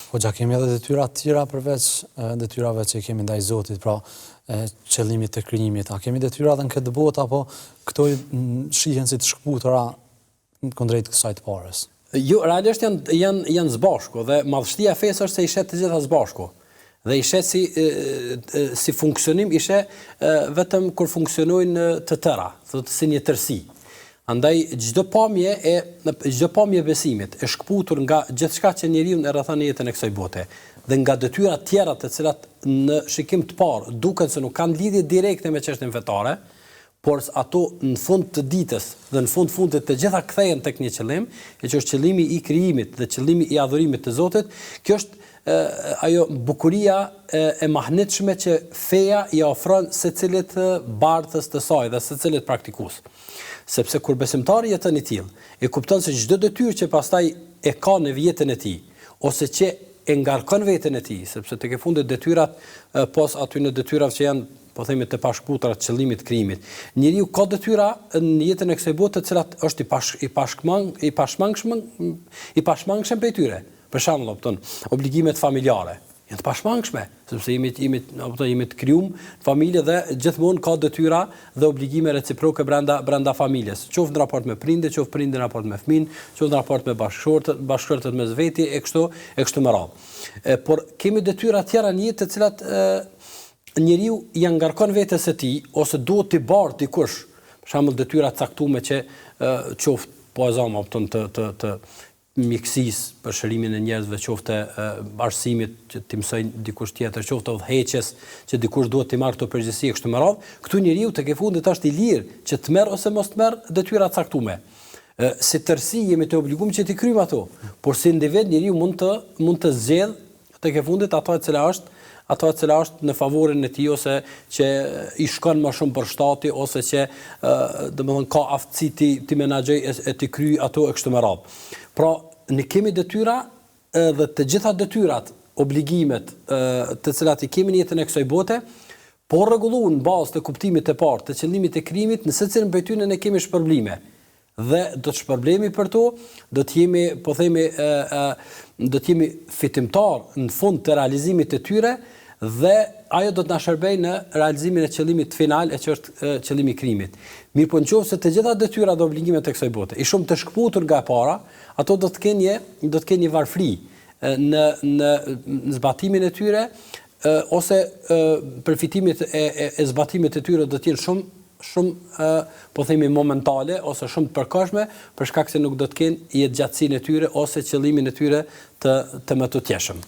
Hoxha, kemi edhe detyra të tjera përveç detyrave që kemi ndaj Zotit, pra qëllimit të krijimit. A kemi detyra edhe në këtë botë apo këto shihen si të shkputura kundrejt kësaj të parës? Jo, realisht janë zbashku dhe madhështia e fesë është se i shet të gjitha zbashku. Dhe i shet si funksionim i shet vetëm kur funksionojnë të tëra, thotë si një tërësi. Andaj çdo pamje besimit e shkputur nga gjithçka që njeriu e rrethan në jetën e kësaj bote dhe nga detyrat tjera të cilat në shikim të parë duken se nuk kanë lidhje direkte me çështjen fetare, por ato në fund të ditës dhe në fundit të gjitha kthehen tek një qëllim, që është qëllimi i krijimit dhe qëllimi i adhurimit të Zotit. Kjo është ajo bukuria e mahnitshme që feja i ofron secilit bardhës të saj dhe secilit praktikues. Sepse kur besimtari jeton i tillë, e kupton se çdo detyrë që pastaj e ka në jetën e tij, ose që e ngarkon veten e tij, sepse tek e fundit detyrat pos aty në detyrat që janë, po themi, të pashkputura të qëllimit të krijimit. Njeriu ka detyra në jetën e kësaj bote të cilat është i pashmangshëm prej tyre. Për shembull, obligimet familjare janë të pashmangshme, sepse jemi të krijuar familje dhe gjithmonë ka detyra dhe obligime reciproke brenda familjes, qoftë në raport me prindë, qoftë prindë në raport me fëmin, qoftë në raport me bashkëshortët mes veti e kështu me radhë. Por kemi detyra tjera në jetë të cilat njeriu ja ngarkon vetes së tij ose duhet t'i bardh dikush, për shembull detyra të caktuara që qoftë po azama të mjekësisë për shërimin e njerëzve, qoftë arsimit që t'i mësojnë dikush tjetër, qoftë udhëheqjes që dikush duhet t'i marrë këto përgjegjësi kështu me radhë, këtu njeriu tek e fundit është i lirë që të merr ose mos të merr detyra të caktuara. Si tërësi jemi të obliguar që t'i kryjmë ato, por si individ njeriu mund të zgjedh tek e fundit ato e cila është në favorin e tij ose që i shkon më shumë për shtati ose që domethënë ka aftësi ti menaxhoj e ti kryj ato e kështu me radhë. Pra, ne kemi detyra dhe të gjitha detyrat, obligimet të cilat i kemi në jetën e kësaj bote, por rregulluar në bazë të kuptimit të parë të qëllimit të krijimit, në secilin prej tyre ne kemi shpërblime. Dhe do të shpërblemi për to, do të jemi fitimtar në fund të realizimit të tyre dhe ajo do të na shërbejë në realizimin e qëllimit final që është qëllimi i krijimit. Mirë po nëse të gjitha detyrat dhe obligimet të kësaj bote i shumë të shkputur nga e para, ato do të kenë një varfëri në zbatimin e tyre ose përfitimet e zbatimit të tyre do të jenë shumë po themi momentale ose shumë të përkohshme për shkak se nuk do të kenë jetëgjatësinë e tyre ose qëllimin e tyre të mëtutjeshëm.